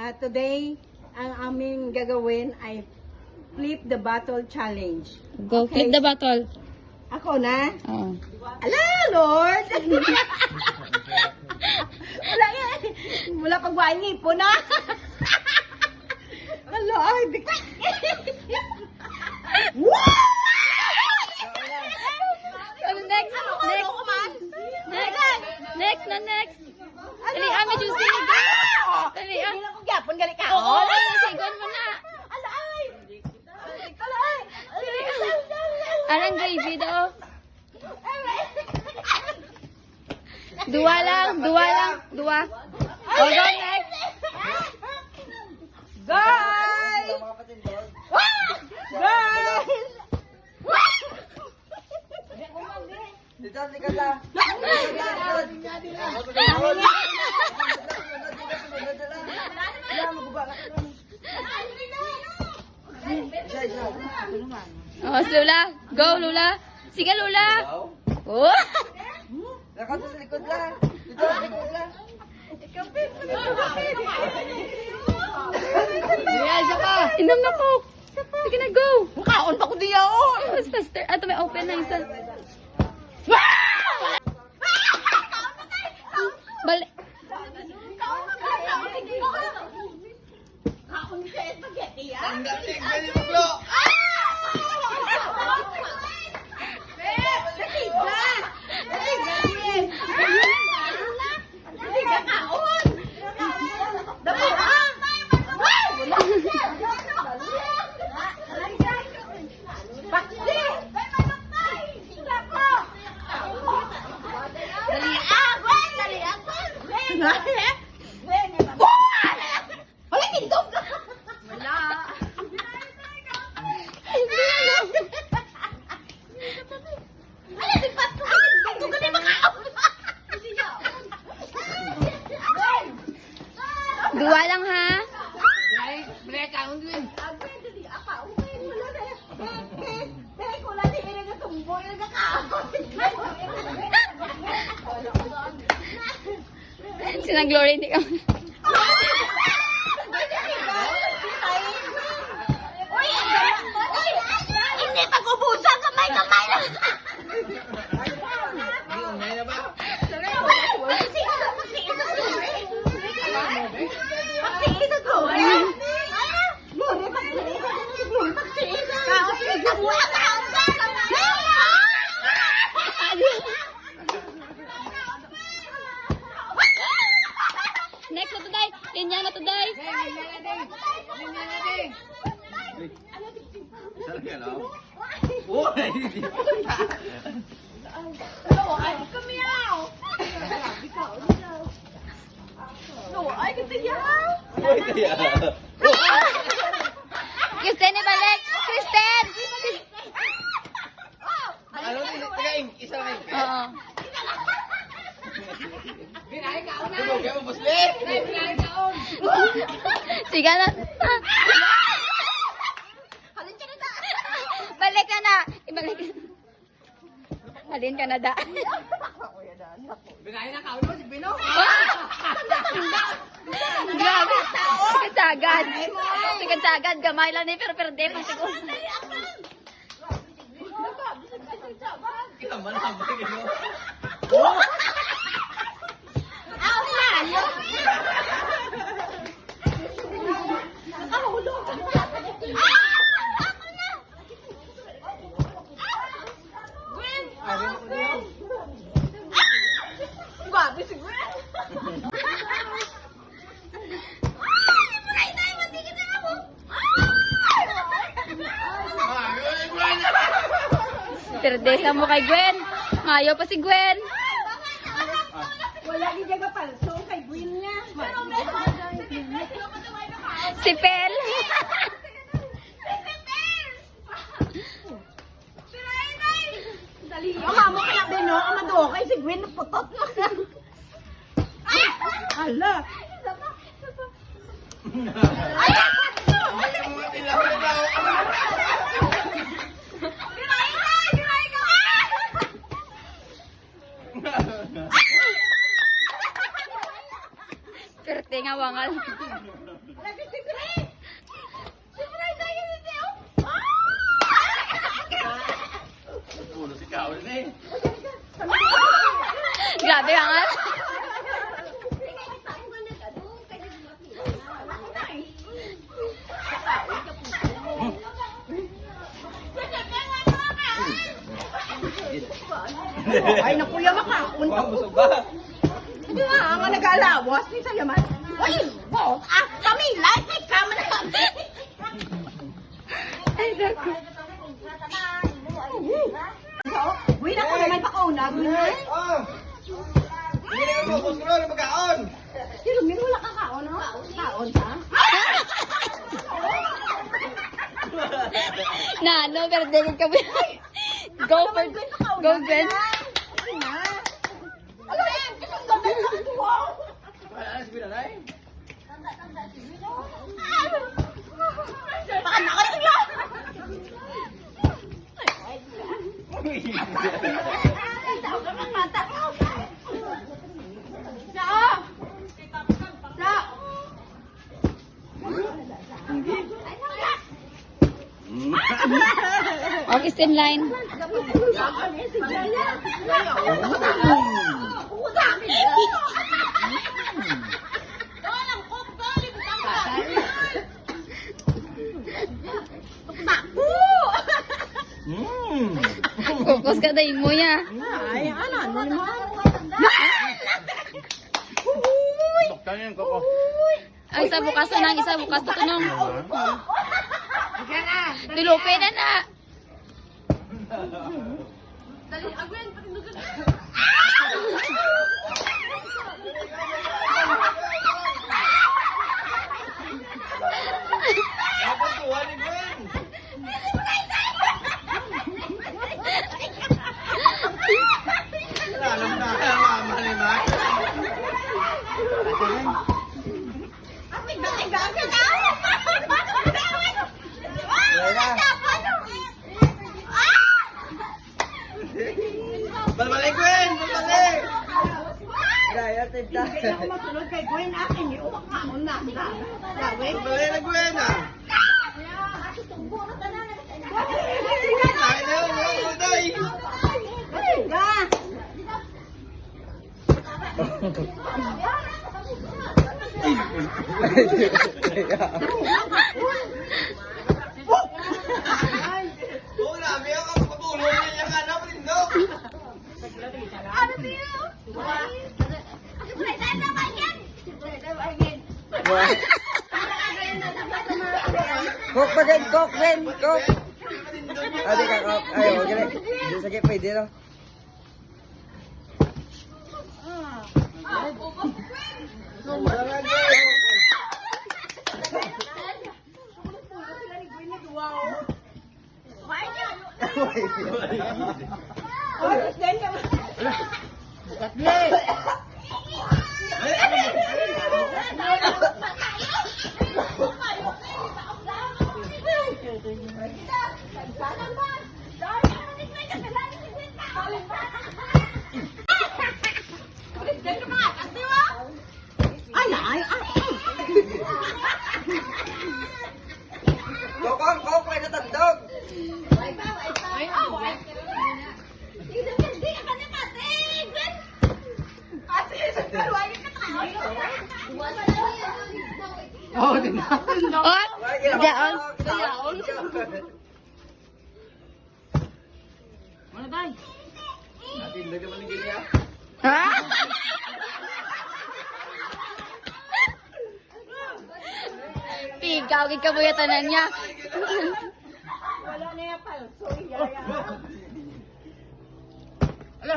Today, ang aming gagawin ay flip the bottle challenge. Go, flip the bottle. Ako na? Oo. Ala, Lord! Wala yan. Wala pagwain ngipo na. Ala, ay, bigla. Ano next? Next. Next. Dali, medyo sige. Dali, Hindi na kong gyapon, gali ka. Oo, sigon mo na. Ala, ay. Ala, ay. Anong gravy daw? Dua lang. Dua. O, go next. Guys! Guys! Oh, Lula. Go, Lula. Sige, Lula. Oh. Nakata sa likod lang. Dito sa likod lang. Isa pa! Inom na po. Sige na, go. Kaon pa ko diya, oh! Mas faster. Ato may open na isa. Balik. Kaon sa spaghetti, ah! Ang galing, galing maglo. Dua lang, ha? Sinang Glory, hindi ka. Hindi pag-ubusan, kamay-kamay lang! May na ba? Next na today. Linya na today. Oh, Kristen, ibalik. Kristen! ano ni tagaing isa lang. Oo. Tulog ka mo buslit. Sige na. Balik ka na. Ibalik ka. Halin ka na da. Binahin na kaon mo si Pino. Grabe. Sagad. Sagad. Gamay lang ni pero di pa siguro. Kita man ang Pino. Grabe si Gwen! Perdesa mo kay Gwen. Mayo pa si Gwen. Wala ni Jaga Palso kay Gwen niya. Si Pel. Mama mo kaya Beno, amado kay si Gwen putot na. Hala. Perte nga wangal. Grabe ka nga. Ay, nakuya makaon. Busog ba? Hindi nga, ang nag-aalawas. Ni sa yaman. Uy, wow. Kami, light may camera. Ay, naku. Uy, naku naman pakauna. Ah! Hindi ko mo, gusto ko na magkaon. Pero min wala ka kaon, no? Kaon sa? Na, ano, pero dili ka ba? Go for, go, Gwen. Ano yan? Kisang gabi sa tuwa. Wala na si Binanay. Baka nakatula. Okay, streamline. Focus ka dahil mo ya. Ay, ano naman? Ang isa bukas na nang, isa bukas na tunong. Dilupe na na. Dapat tuwa ni Gwen. Alam na, mama ni Mac. Balbalik, Gwen! Balbalik! Daya, tinta. Hindi ako masunod kay Gwen akin. Uwak ka mo na. Gawin. Balbalik na, Gwen, ah! Ay, na, uday! Ga! Oo, nabi ako kapatulong niya yung anak, matindog! Coke pa din, Coke din, Coke. Adi ka, Coke. Ay, huwag na. Hindi sa gipay, di lang. Coke, Coke, may natandog. Oh, diyan. Natindog naman yung ganyan. Ha? Pigaw, gigkabuyatanan niya. Wala na yung palso. Yaya. Ala!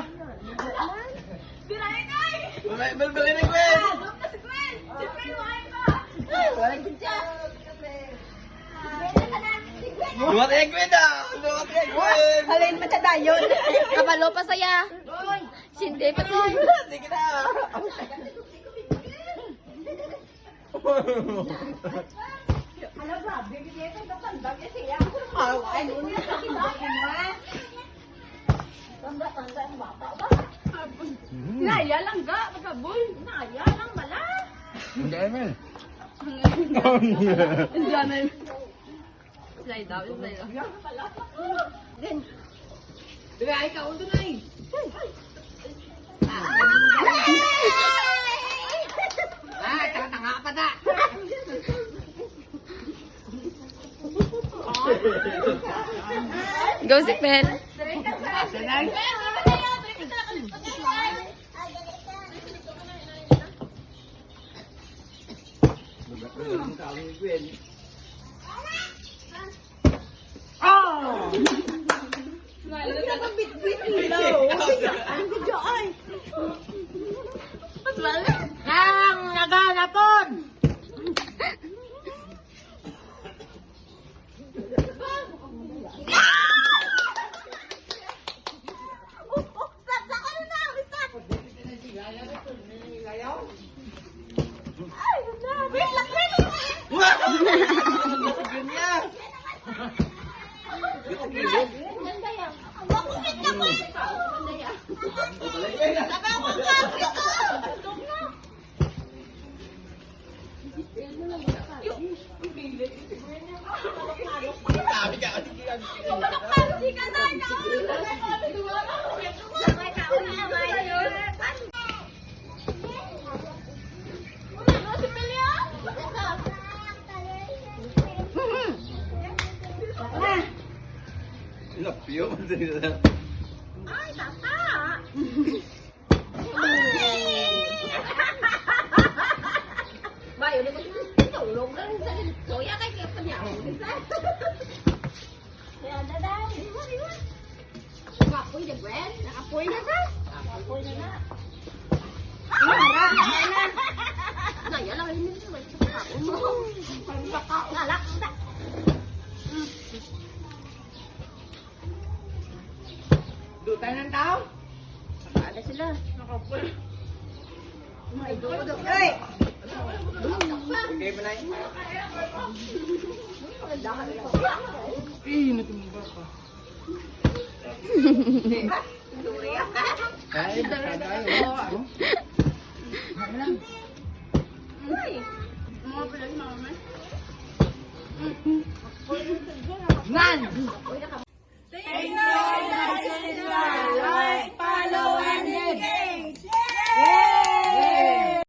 Sirahin kay! Balbalik na, Gwen! Si Gwen! Si Gwen, why ba? Lumatay ang Gwen, ah! Lumatay ang Gwen! Halin pa siya dayon. Kabalo pa saya. Sindi pa saya. Hindi ka na! Ano ba? Bibigyan ka ng tandag eh siya. Ay, nuna ka kinain mo eh. Tanda ang bata ba? Naya lang ga, magaboy. Naya lang mala. Hindi, Emil. Indian na yun. Slide out, slide out. Diba, ikaw ulo na eh. Tanga ka pa na. Go, si Pen. Ang naganapon! Lapyo, madali na. Ay, tata! Bayo, di ko tulong lang sa soya kay kaya pa niya. Kaya daday. Nakapoy na, Gwen. Nakapoy na ka. Nakapoy na na. Mara, na. Naya lang ini sa may pagkaon mo. Pagkaon. Nalak na. Dutay ng tao? Ada sila. Nakapoy. Ay, do. Ay. Okay ba na yun? Natumba pa. Ay, baka Nan!